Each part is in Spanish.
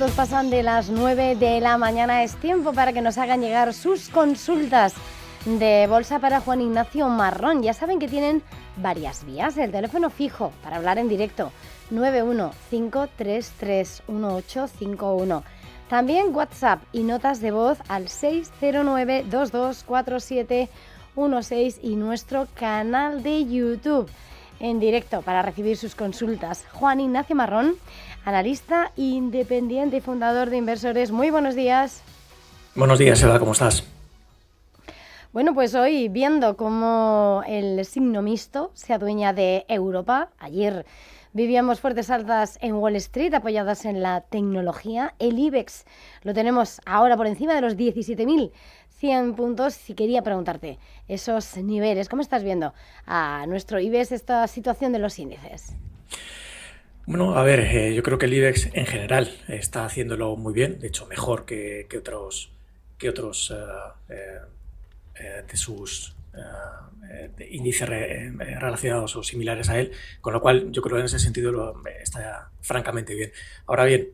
minutos pasan de las 9 de la mañana. Es tiempo para que nos hagan llegar sus consultas de bolsa para Juan Ignacio Marrón. Ya saben que tienen varias vías. El teléfono fijo para hablar en directo, 915331851. También WhatsApp y notas de voz al 609224716 y nuestro canal de YouTube en directo para recibir sus consultas. Juan Ignacio Marrón, analista independiente y fundador de Inversores. Muy buenos días. Buenos días, Eva, ¿cómo estás? Bueno, pues hoy viendo cómo el signo mixto se adueña de Europa. Ayer vivíamos fuertes alzas en Wall Street apoyadas en la tecnología. El IBEX lo tenemos ahora por encima de los 17.100 puntos. Y quería preguntarte esos niveles, ¿cómo estás viendo a nuestro IBEX esta situación de los índices? Bueno, a ver, yo creo que el IBEX en general está haciéndolo muy bien, de hecho mejor que otros de sus de índices relacionados o similares a él, con lo cual yo creo que en ese sentido está francamente bien. Ahora bien,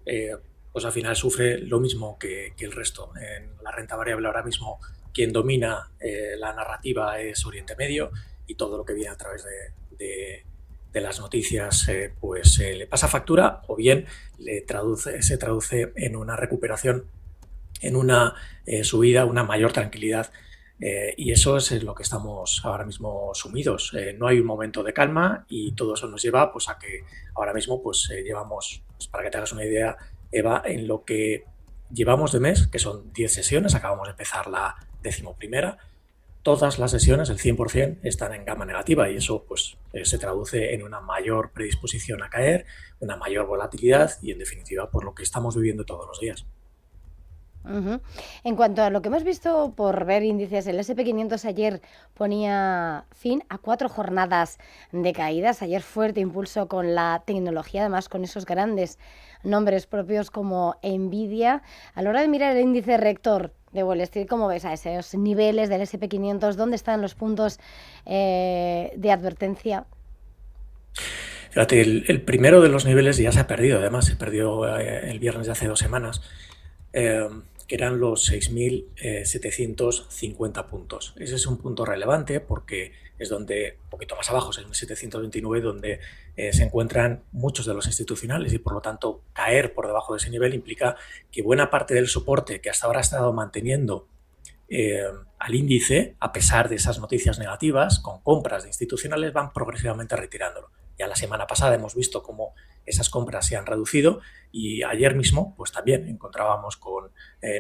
pues al final sufre lo mismo que el resto. En la renta variable ahora mismo quien domina la narrativa es Oriente Medio y todo lo que viene a través de las noticias pues le pasa factura o bien se traduce en una recuperación, en una subida, una mayor tranquilidad. Y eso es lo que estamos ahora mismo sumidos. No hay un momento de calma y todo eso nos lleva pues, a que ahora mismo pues, llevamos, pues, para que te hagas una idea, Eva, en lo que llevamos de mes, que son 10 sesiones, acabamos de empezar la 11ª, todas las sesiones, el 100%, están en gama negativa y eso pues, se traduce en una mayor predisposición a caer, una mayor volatilidad y en definitiva por lo que estamos viviendo todos los días. Uh-huh. En cuanto a lo que hemos visto por ver índices, el SP500 ayer ponía fin a 4 jornadas de caídas. Ayer fuerte impulso con la tecnología, además con esos grandes nombres propios como Nvidia. A la hora de mirar el índice rector de Wall Street, ¿cómo ves a esos niveles del SP500? ¿Dónde están los puntos de advertencia? Fíjate, el primero de los niveles ya se ha perdido, además se perdió el viernes de hace 2 semanas. Que eran los 6.750 puntos. Ese es un punto relevante porque es donde, un poquito más abajo, 6.729, donde se encuentran muchos de los institucionales y por lo tanto caer por debajo de ese nivel implica que buena parte del soporte que hasta ahora ha estado manteniendo al índice, a pesar de esas noticias negativas, con compras de institucionales, van progresivamente retirándolo. Ya la semana pasada hemos visto cómo esas compras se han reducido y ayer mismo pues también encontrábamos con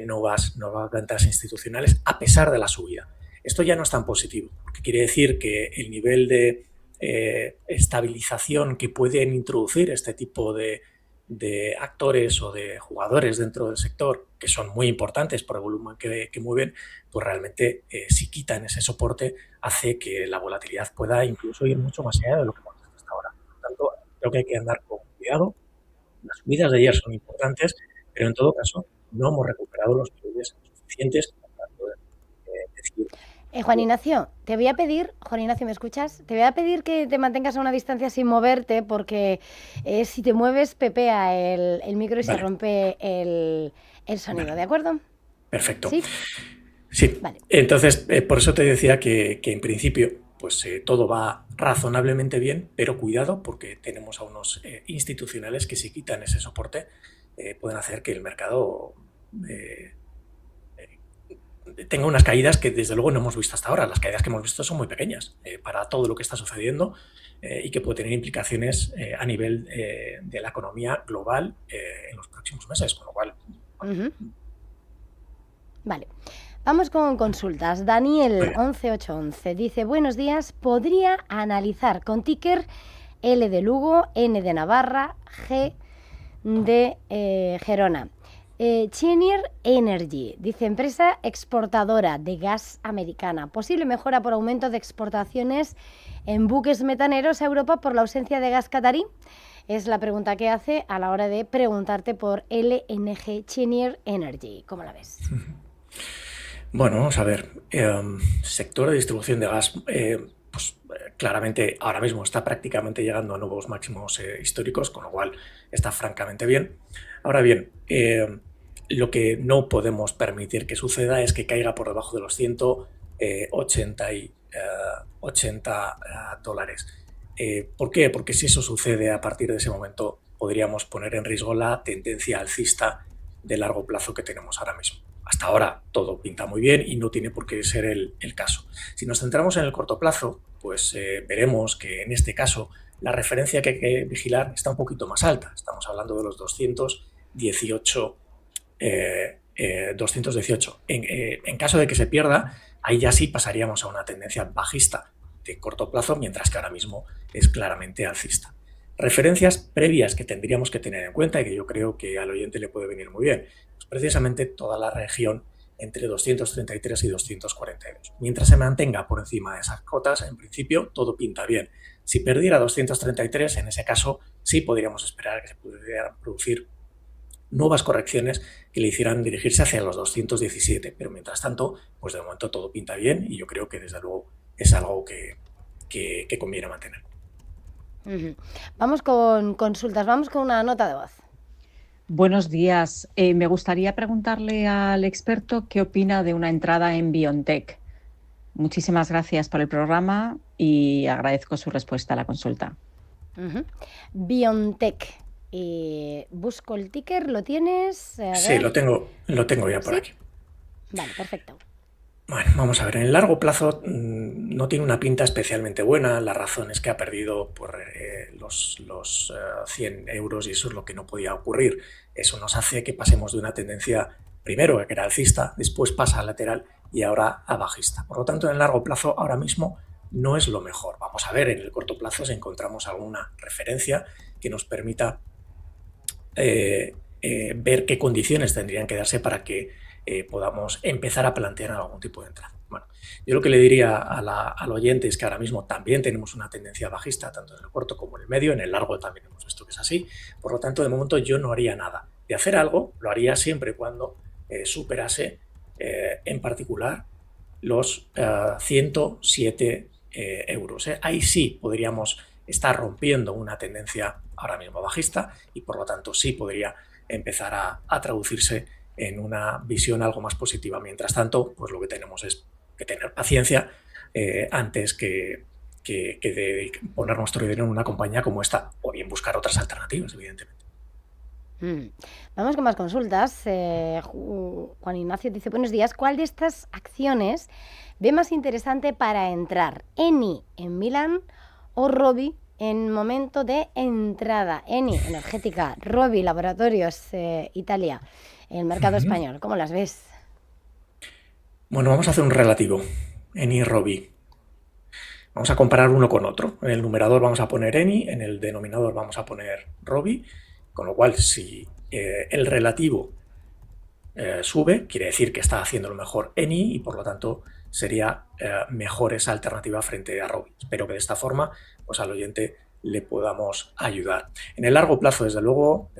nuevas ventas institucionales a pesar de la subida. Esto ya no es tan positivo, porque quiere decir que el nivel de estabilización que pueden introducir este tipo de actores o de jugadores dentro del sector, que son muy importantes por el volumen que mueven, pues realmente si quitan ese soporte hace que la volatilidad pueda incluso ir mucho más allá de lo que hemos visto hasta ahora. Por lo tanto, creo que hay que andar con cuidado. Las subidas de ayer son importantes, pero en todo caso no hemos recuperado los niveles suficientes para poder decidir. Juan Ignacio, Juan Ignacio, ¿me escuchas? Te voy a pedir que te mantengas a una distancia sin moverte porque si te mueves pepea el micro y Vale. se rompe el sonido, Vale. ¿de acuerdo? Perfecto. Sí. Vale. Entonces, por eso te decía que en principio pues todo va razonablemente bien, pero cuidado porque tenemos a unos institucionales que si quitan ese soporte pueden hacer que el mercado tenga unas caídas que desde luego no hemos visto hasta ahora. Las caídas que hemos visto son muy pequeñas para todo lo que está sucediendo y que puede tener implicaciones a nivel de la economía global en los próximos meses, con lo cual... Uh-huh. Vale. Vamos con consultas. Daniel 11811 dice: buenos días, ¿podría analizar con ticker L de Lugo, N de Navarra, G de Gerona? Cheniere Energy, dice, empresa exportadora de gas americana. Posible mejora por aumento de exportaciones en buques metaneros a Europa por la ausencia de gas catarí. Es la pregunta que hace a la hora de preguntarte por LNG Cheniere Energy. ¿Cómo la ves? Bueno, vamos a ver. Sector de distribución de gas, claramente ahora mismo está prácticamente llegando a nuevos máximos históricos, con lo cual está francamente bien. Ahora bien, Lo que no podemos permitir que suceda es que caiga por debajo de los 180 dólares. ¿Por qué? Porque si eso sucede, a partir de ese momento podríamos poner en riesgo la tendencia alcista de largo plazo que tenemos ahora mismo. Hasta ahora todo pinta muy bien y no tiene por qué ser el caso. Si nos centramos en el corto plazo, pues veremos que en este caso la referencia que hay que vigilar está un poquito más alta. Estamos hablando de los 218. En caso de que se pierda, ahí ya sí pasaríamos a una tendencia bajista de corto plazo, mientras que ahora mismo es claramente alcista. Referencias previas que tendríamos que tener en cuenta y que yo creo que al oyente le puede venir muy bien, pues precisamente toda la región entre 233 y 242. Mientras se mantenga por encima de esas cotas, en principio todo pinta bien. Si perdiera 233, en ese caso sí podríamos esperar que se pudieran producir nuevas correcciones que le hicieran dirigirse hacia los 217, pero mientras tanto, pues de momento todo pinta bien y yo creo que desde luego es algo que conviene mantener. Vamos con consultas, vamos con una nota de voz. Buenos días. Me gustaría preguntarle al experto qué opina de una entrada en BioNTech. Muchísimas gracias por el programa y agradezco su respuesta a la consulta. BioNTech. Busco el ticker, ¿lo tienes? Sí, lo tengo ya por aquí. Vale, perfecto. Bueno, vamos a ver, en el largo plazo no tiene una pinta especialmente buena. La razón es que ha perdido por los 100 euros y eso es lo que no podía ocurrir. Eso nos hace que pasemos de una tendencia, primero que era alcista, después pasa a lateral y ahora a bajista. Por lo tanto, en el largo plazo ahora mismo no es lo mejor. Vamos a ver en el corto plazo si encontramos alguna referencia que nos permita ver qué condiciones tendrían que darse para que podamos empezar a plantear algún tipo de entrada. Bueno, yo lo que le diría al oyente es que ahora mismo también tenemos una tendencia bajista, tanto en el corto como en el medio, en el largo también hemos visto que es así, por lo tanto de momento yo no haría nada. De hacer algo, lo haría siempre y cuando superase en particular los 107 euros. Ahí sí podríamos estar rompiendo una tendencia ahora mismo bajista y por lo tanto sí podría empezar a traducirse en una visión algo más positiva. Mientras tanto, pues lo que tenemos es que tener paciencia antes que de poner nuestro dinero en una compañía como esta o bien buscar otras alternativas, evidentemente. Vamos con más consultas. Juan Ignacio dice, buenos días, ¿cuál de estas acciones ve más interesante para entrar? ¿Eni en Milán o Rovi en momento de entrada? Eni, energética, Rovi, laboratorios, Italia, el mercado español. ¿Cómo las ves? Bueno, vamos a hacer un relativo. Eni y Rovi. Vamos a comparar uno con otro. En el numerador vamos a poner Eni, en el denominador vamos a poner Rovi, con lo cual si el relativo sube, quiere decir que está haciendo lo mejor Eni y por lo tanto sería mejor esa alternativa frente a Rovi. Espero que de esta forma pues al oyente le podamos ayudar. En el largo plazo, desde luego,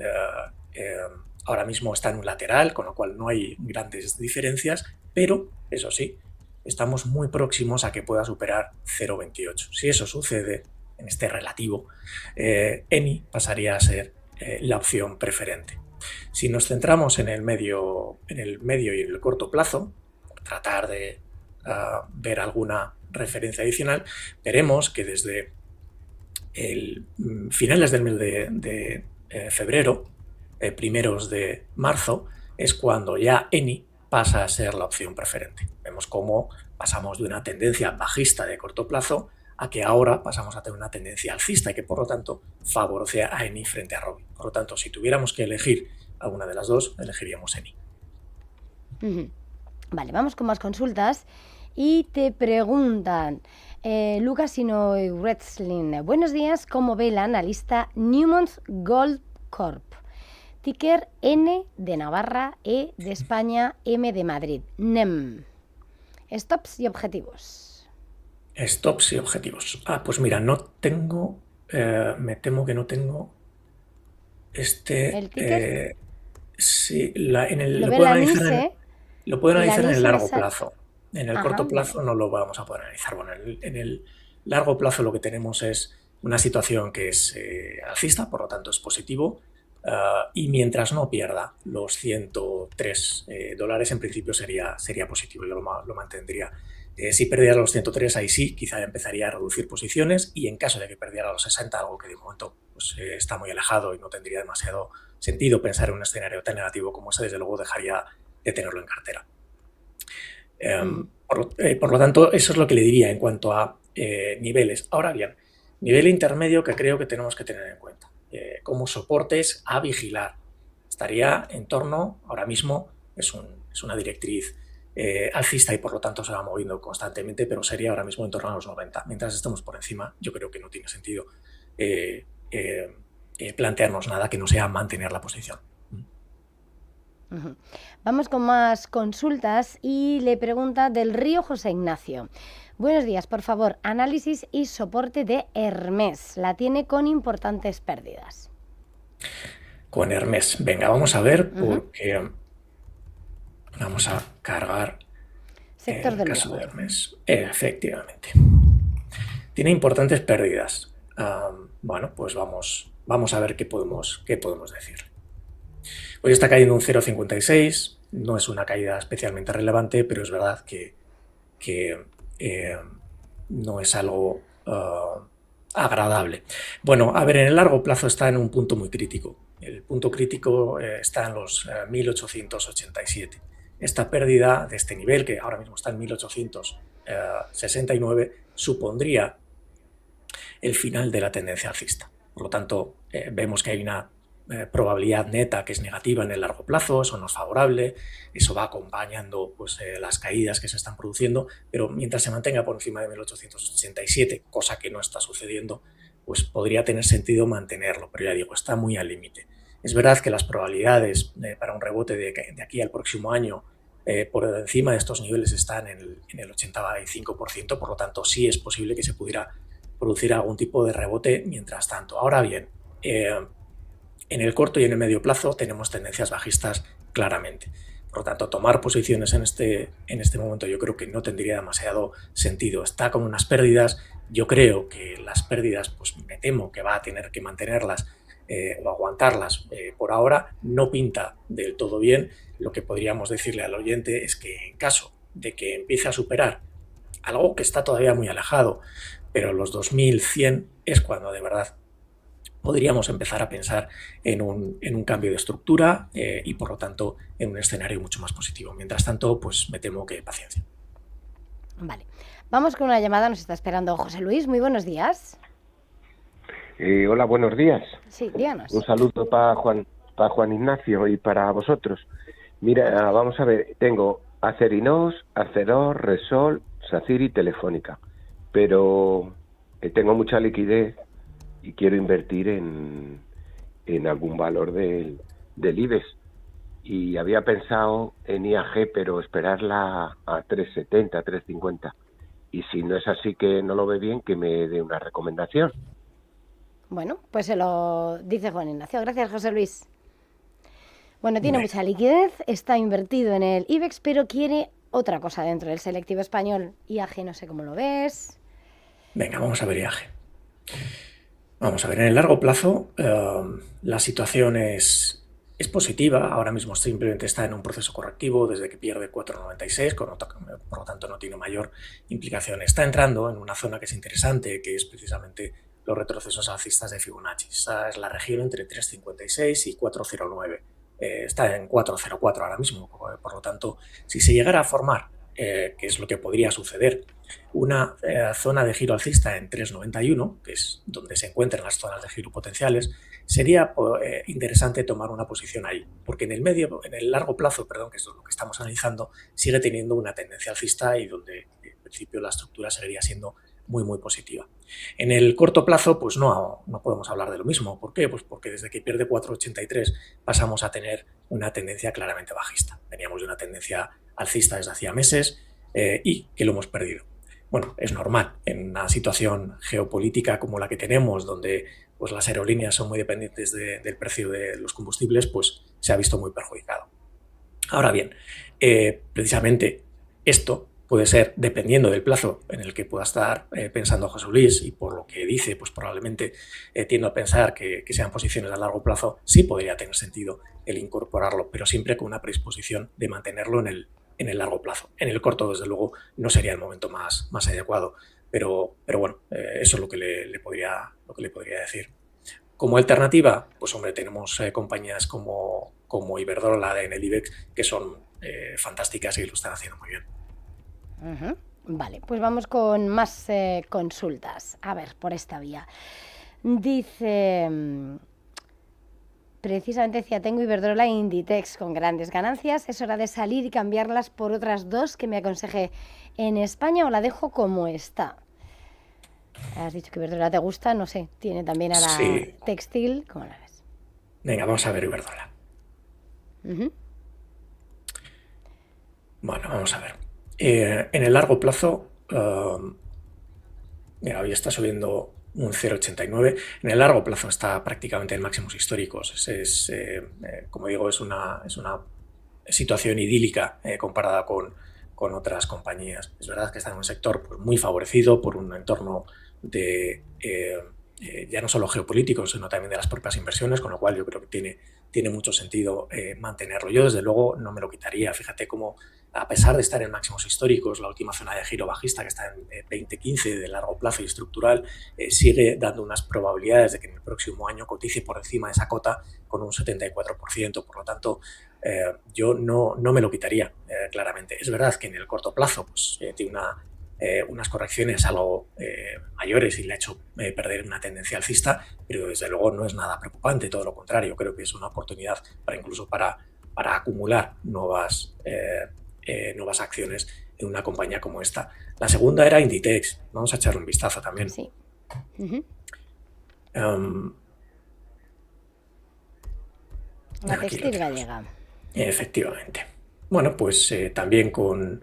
ahora mismo está en un lateral, con lo cual no hay grandes diferencias, pero eso sí, estamos muy próximos a que pueda superar 0,28. Si eso sucede en este relativo, Eni pasaría a ser la opción preferente. Si nos centramos en el medio y en el corto plazo, tratar de ver alguna referencia adicional, veremos que desde finales del mes de febrero, primeros de marzo, es cuando ya Eni pasa a ser la opción preferente. Vemos cómo pasamos de una tendencia bajista de corto plazo a que ahora pasamos a tener una tendencia alcista y que por lo tanto favorece a Eni frente a Rovi. Por lo tanto, si tuviéramos que elegir alguna de las dos, elegiríamos Eni. Vale, vamos con más consultas y te preguntan Lucas Inoiretzlin. Buenos días, ¿cómo ve el analista Newmont Gold Corp? Ticker N de Navarra, E de España, M de Madrid. NEM. Stops y objetivos. Stops y objetivos. Pues mira, no tengo, me temo que no tengo ¿El ticker? Sí, lo Lo pueden el analizar en el anuncio largo me sale. plazo. En el Ajá, corto vale. plazo no lo vamos a poder analizar. Bueno, en el largo plazo lo que tenemos es una situación que es alcista, por lo tanto es positivo y mientras no pierda los $103, en principio sería positivo, yo lo mantendría. Si perdiera los 103, ahí sí, quizá empezaría a reducir posiciones, y en caso de que perdiera los 60, algo que de momento pues, está muy alejado y no tendría demasiado sentido pensar en un escenario tan negativo como ese, desde luego dejaría de tenerlo en cartera. Por lo tanto, eso es lo que le diría en cuanto a niveles. Ahora bien, nivel intermedio que creo que tenemos que tener en cuenta. Como soportes a vigilar. Estaría en torno, ahora mismo es una directriz alcista y por lo tanto se va moviendo constantemente, pero sería ahora mismo en torno a los 90. Mientras estemos por encima, yo creo que no tiene sentido plantearnos nada que no sea mantener la posición. Vamos con más consultas y le pregunta del Río José Ignacio. Buenos días, por favor, análisis y soporte de Hermès. La tiene con importantes pérdidas. Con Hermès. Venga, vamos a ver porque vamos a cargar sector el del caso lujo de Hermès. Efectivamente. Tiene importantes pérdidas. Bueno, pues vamos a ver qué podemos decir. Hoy está cayendo un 0,56, no es una caída especialmente relevante, pero es verdad que no es algo agradable. Bueno, a ver, en el largo plazo está en un punto muy crítico. El punto crítico está en los 1887. Esta pérdida de este nivel, que ahora mismo está en 1869, supondría el final de la tendencia alcista. Por lo tanto, vemos que hay una probabilidad neta que es negativa en el largo plazo, eso no es favorable, eso va acompañando pues, las caídas que se están produciendo, pero mientras se mantenga por encima de 1887, cosa que no está sucediendo, pues podría tener sentido mantenerlo, pero ya digo, está muy al límite. Es verdad que las probabilidades para un rebote de aquí al próximo año por encima de estos niveles están en el 85%, por lo tanto sí es posible que se pudiera producir algún tipo de rebote mientras tanto. Ahora bien, en el corto y en el medio plazo tenemos tendencias bajistas claramente. Por lo tanto, tomar posiciones en este momento yo creo que no tendría demasiado sentido. Está con unas pérdidas. Yo creo que las pérdidas, pues me temo que va a tener que mantenerlas o aguantarlas por ahora. No pinta del todo bien. Lo que podríamos decirle al oyente es que en caso de que empiece a superar algo que está todavía muy alejado, pero los 2100 es cuando de verdad podríamos empezar a pensar en un cambio de estructura y por lo tanto en un escenario mucho más positivo. Mientras tanto, pues me temo que paciencia. Vale, vamos con una llamada, nos está esperando José Luis. Muy buenos días. Hola, buenos días. Sí, díganos. Un saludo para Juan Ignacio y para vosotros. Mira, vamos a ver, tengo Acerinos, Arcelor, Repsol, SACIR y Telefónica, pero tengo mucha liquidez y quiero invertir en algún valor del IBEX. Y había pensado en IAG, pero esperarla a 3,70, 3,50. Y si no es así, que no lo ve bien, que me dé una recomendación. Bueno, pues se lo dice Juan Ignacio. Gracias, José Luis. Bueno, tiene mucha liquidez, está invertido en el IBEX, pero quiere otra cosa dentro del selectivo español. IAG, no sé cómo lo ves. Venga, vamos a ver IAG. Vamos a ver, en el largo plazo la situación es positiva. Ahora mismo simplemente está en un proceso correctivo desde que pierde 4,96, por lo tanto no tiene mayor implicación. Está entrando en una zona que es interesante, que es precisamente los retrocesos alcistas de Fibonacci. Esa es la región entre 3,56 y 4,09. Está en 4,04 ahora mismo, por lo tanto, si se llegara a formar, que es lo que podría suceder, una zona de giro alcista en 3,91, que es donde se encuentran las zonas de giro potenciales, sería interesante tomar una posición ahí, porque en el largo plazo, que es lo que estamos analizando, sigue teniendo una tendencia alcista y donde en principio la estructura seguiría siendo muy, muy positiva. En el corto plazo, pues no podemos hablar de lo mismo. ¿Por qué? Pues porque desde que pierde 4,83 pasamos a tener una tendencia claramente bajista. Veníamos de una tendencia alcista desde hacía meses y que lo hemos perdido. Bueno, es normal. En una situación geopolítica como la que tenemos, donde pues, las aerolíneas son muy dependientes del precio de los combustibles, pues se ha visto muy perjudicado. Ahora bien, precisamente esto puede ser, dependiendo del plazo en el que pueda estar pensando José Luis, y por lo que dice, pues probablemente tiendo a pensar que sean posiciones a largo plazo, sí podría tener sentido el incorporarlo, pero siempre con una predisposición de mantenerlo en el largo plazo. En el corto, desde luego, no sería el momento más adecuado, pero bueno, eso es lo que le podría decir. Como alternativa, pues hombre, tenemos compañías como Iberdrola en el IBEX que son fantásticas y lo están haciendo muy bien. Vale, pues vamos con más consultas. A ver, por esta vía. Dice, precisamente decía, tengo Iberdrola e Inditex con grandes ganancias. ¿Es hora de salir y cambiarlas por otras dos que me aconseje en España o la dejo como está? Has dicho que Iberdrola te gusta, no sé, tiene también a la Sí. textil, ¿cómo la ves? Venga, vamos a ver Iberdrola. Bueno, vamos a ver. En el largo plazo, mira, hoy está subiendo un 0,89. En el largo plazo está prácticamente en máximos históricos. Como digo, es una situación idílica comparada con otras compañías. Es verdad que está en un sector pues, muy favorecido por un entorno de ya no solo geopolítico, sino también de las propias inversiones, con lo cual yo creo que tiene mucho sentido mantenerlo. Yo, desde luego, no me lo quitaría. Fíjate cómo, a pesar de estar en máximos históricos, la última zona de giro bajista, que está en 2015 de largo plazo y estructural, sigue dando unas probabilidades de que en el próximo año cotice por encima de esa cota con un 74%. Por lo tanto, yo no me lo quitaría, claramente. Es verdad que en el corto plazo pues, tiene unas correcciones algo mayores y le ha hecho perder una tendencia alcista, pero desde luego no es nada preocupante, todo lo contrario. Creo que es una oportunidad incluso para acumular nuevas acciones en una compañía como esta. La segunda era Inditex. Vamos a echarle un vistazo también. Sí. La textil gallega. Efectivamente. Bueno, pues también con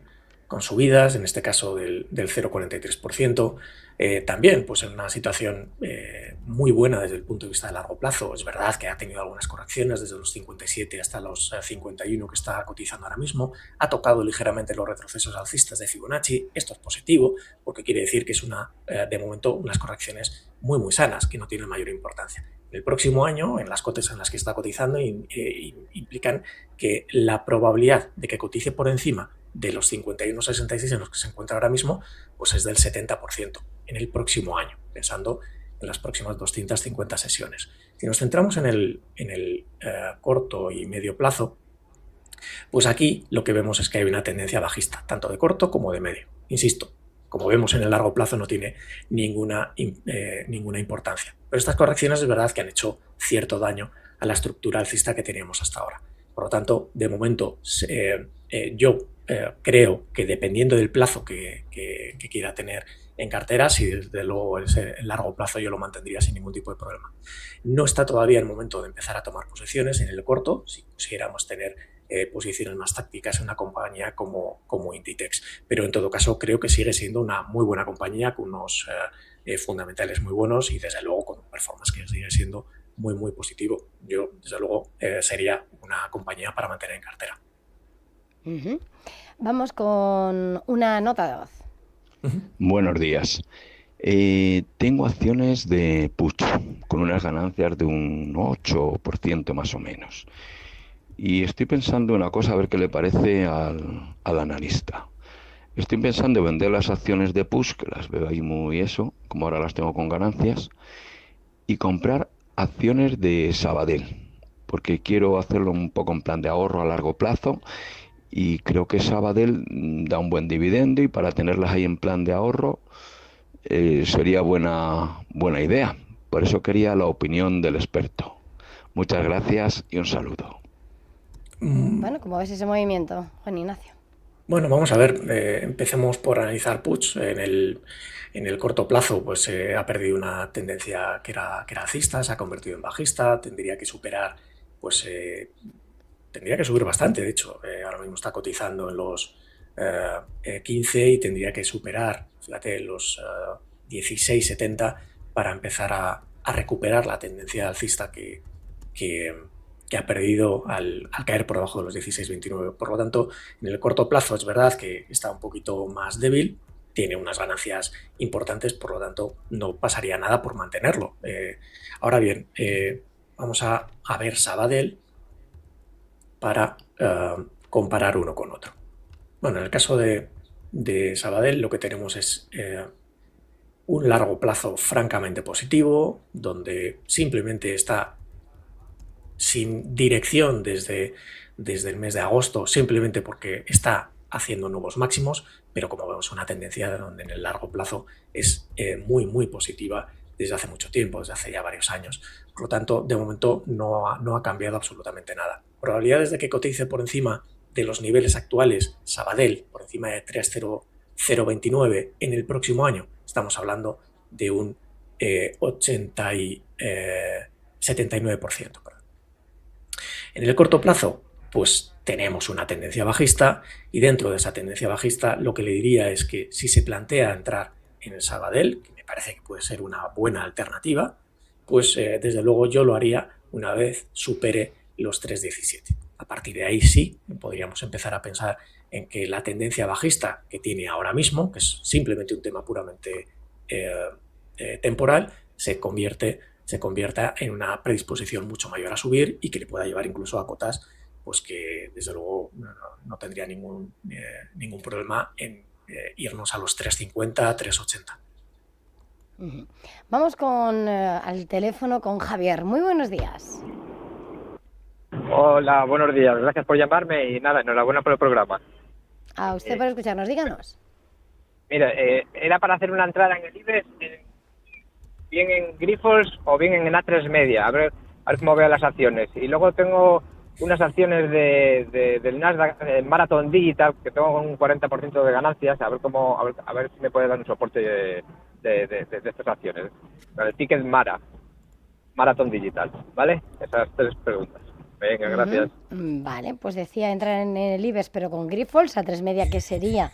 subidas, en este caso del 0,43%, también pues en una situación muy buena desde el punto de vista de largo plazo. Es verdad que ha tenido algunas correcciones desde los 57 hasta los 51 que está cotizando ahora mismo, ha tocado ligeramente los retrocesos alcistas de Fibonacci. Esto es positivo porque quiere decir que es de momento unas correcciones muy sanas que no tienen mayor importancia. El próximo año, en las cotes en las que está cotizando, implican que la probabilidad de que cotice por encima de los 51,66 en los que se encuentra ahora mismo, pues es del 70% en el próximo año, pensando en las próximas 250 sesiones. Si nos centramos en el corto y medio plazo, pues aquí lo que vemos es que hay una tendencia bajista, tanto de corto como de medio. Insisto, como vemos en el largo plazo no tiene ninguna importancia. Pero estas correcciones es verdad que han hecho cierto daño a la estructura alcista que teníamos hasta ahora. Por lo tanto, de momento, yo creo que dependiendo del plazo que quiera tener en cartera, si desde luego es el largo plazo, yo lo mantendría sin ningún tipo de problema. No está todavía el momento de empezar a tomar posiciones en el corto, si quisiéramos tener posiciones más tácticas en una compañía como Inditex. Pero en todo caso creo que sigue siendo una muy buena compañía con unos fundamentales muy buenos y desde luego con un performance que sigue siendo muy positivo. Yo desde luego sería una compañía para mantener en cartera. Vamos con una nota de voz. Buenos días. Tengo acciones de Puig con unas ganancias de un 8% más o menos. Y estoy pensando una cosa, a ver qué le parece al analista. Estoy pensando en vender las acciones de Puig, que las veo ahí como ahora las tengo con ganancias, y comprar acciones de Sabadell, porque quiero hacerlo un poco en plan de ahorro a largo plazo, y creo que Sabadell da un buen dividendo y para tenerlas ahí en plan de ahorro sería buena idea. Por eso quería la opinión del experto. Muchas gracias y un saludo. Bueno, ¿cómo ves ese movimiento, Juan Ignacio? Bueno, vamos a ver, empecemos por analizar Puig. En el corto plazo pues ha perdido una tendencia que era alcista, se ha convertido en bajista, tendría que superar, pues tendría que subir bastante, de hecho, ahora mismo está cotizando en los 15 y tendría que superar, fíjate, los 16,70 para empezar a recuperar la tendencia alcista que que ha perdido al caer por debajo de los 16,29. Por lo tanto, en el corto plazo es verdad que está un poquito más débil, tiene unas ganancias importantes, por lo tanto no pasaría nada por mantenerlo. Ahora bien, vamos a ver Sabadell para comparar uno con otro. Bueno, en el caso de Sabadell lo que tenemos es un largo plazo francamente positivo, donde simplemente está sin dirección desde el mes de agosto, simplemente porque está haciendo nuevos máximos, pero como vemos una tendencia donde en el largo plazo es muy, muy positiva desde hace mucho tiempo, desde hace ya varios años. Por lo tanto, de momento no ha cambiado absolutamente nada. Probabilidades de que cotice por encima de los niveles actuales, Sabadell, por encima de 3,029 en el próximo año, estamos hablando de un 79%. En el corto plazo, pues tenemos una tendencia bajista, y dentro de esa tendencia bajista lo que le diría es que si se plantea entrar en el Sabadell, que me parece que puede ser una buena alternativa, pues desde luego yo lo haría una vez supere los 3,17. A partir de ahí sí podríamos empezar a pensar en que la tendencia bajista que tiene ahora mismo, que es simplemente un tema puramente temporal, se convierta en una predisposición mucho mayor a subir y que le pueda llevar incluso a cotas pues que desde luego no tendría ningún problema en irnos a los 3,50, 3,80. Vamos al teléfono con Javier. Muy buenos días. Hola, buenos días. Gracias por llamarme y nada, enhorabuena por el programa. A usted por escucharnos. Díganos. Mira, era para hacer una entrada en el IBEX, bien en Grifols o bien en A3 Media, a ver cómo veo las acciones. Y luego tengo unas acciones del Nasdaq, Marathon Digital, que tengo un 40% de ganancias, a ver si me puede dar un soporte de estas acciones. El ticket Marathon Digital, ¿vale? Esas 3 preguntas. Venga, gracias. Vale, pues decía entrar en el IBEX, pero con Grifols, A3 Media, que sería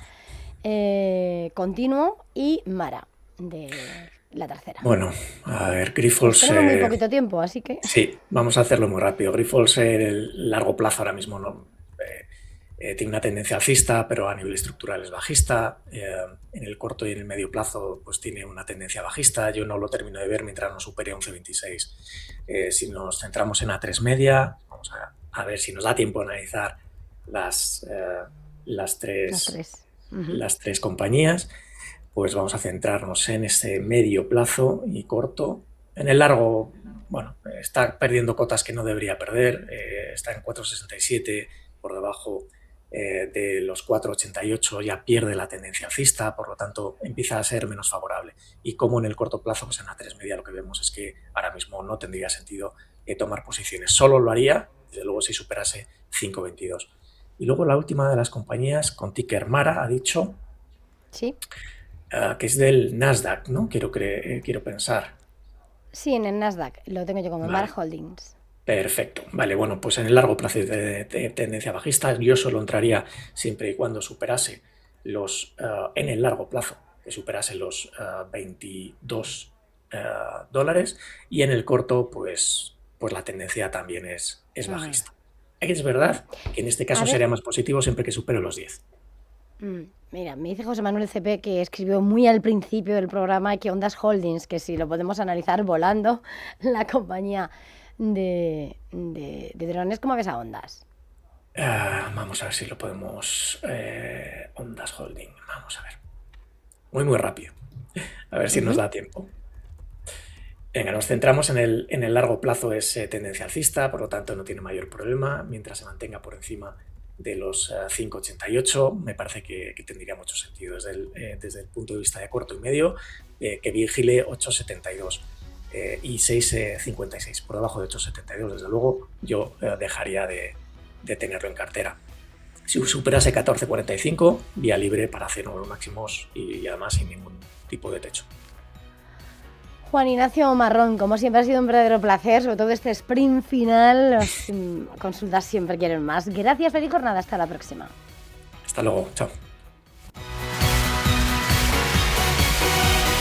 Continuo, y Mara, de la tercera. Bueno, a ver, Grifols... Tenemos muy poquito tiempo, así que... Sí, vamos a hacerlo muy rápido. Grifols en el largo plazo ahora mismo no tiene una tendencia alcista, pero a nivel estructural es bajista. En el corto y en el medio plazo pues tiene una tendencia bajista. Yo no lo termino de ver mientras no supere 11,26. Si nos centramos en A3 Media, vamos a ver si nos da tiempo a analizar las tres compañías. Pues vamos a centrarnos en ese medio plazo y corto. En el largo, bueno, está perdiendo cotas que no debería perder. Está en 4,67 por debajo de los 4,88, ya pierde la tendencia alcista, por lo tanto empieza a ser menos favorable. Y como en el corto plazo, pues en A3 Media lo que vemos es que ahora mismo no tendría sentido tomar posiciones. Solo lo haría, desde luego, si superase 5,22. Y luego la última de las compañías, con ticker Mara, ha dicho... Sí. Que es del Nasdaq, ¿no? Quiero pensar. Sí, en el Nasdaq. Lo tengo yo como Vale. Mara Holdings. Perfecto. Vale, bueno, pues en el largo plazo de tendencia bajista, yo solo entraría siempre y cuando superase en el largo plazo, que superase los 22 dólares, y en el corto, pues la tendencia también es bajista. Es verdad que en este caso sería más positivo siempre que supere los 10. Mira, me dice José Manuel CP, que escribió muy al principio del programa, que Ondas Holdings, que si lo podemos analizar volando, la compañía de drones. ¿Cómo ves a Ondas? Vamos a ver si lo podemos... Ondas Holding, vamos a ver. Muy rápido. A ver si nos da tiempo. Venga, nos centramos en el largo plazo, es tendencia alcista, por lo tanto no tiene mayor problema. Mientras se mantenga por encima de los 5,88, me parece que tendría mucho sentido desde el punto de vista de corto y medio, que vigile 8,72 y 6,56. Por debajo de 8,72, desde luego, yo dejaría de tenerlo en cartera. Si superase 14,45, vía libre para hacer nuevos máximos y además sin ningún tipo de techo. Juan Ignacio Marrón, como siempre ha sido un verdadero placer, sobre todo este sprint final, las consultas siempre quieren más. Gracias, feliz jornada, hasta la próxima. Hasta luego, chao.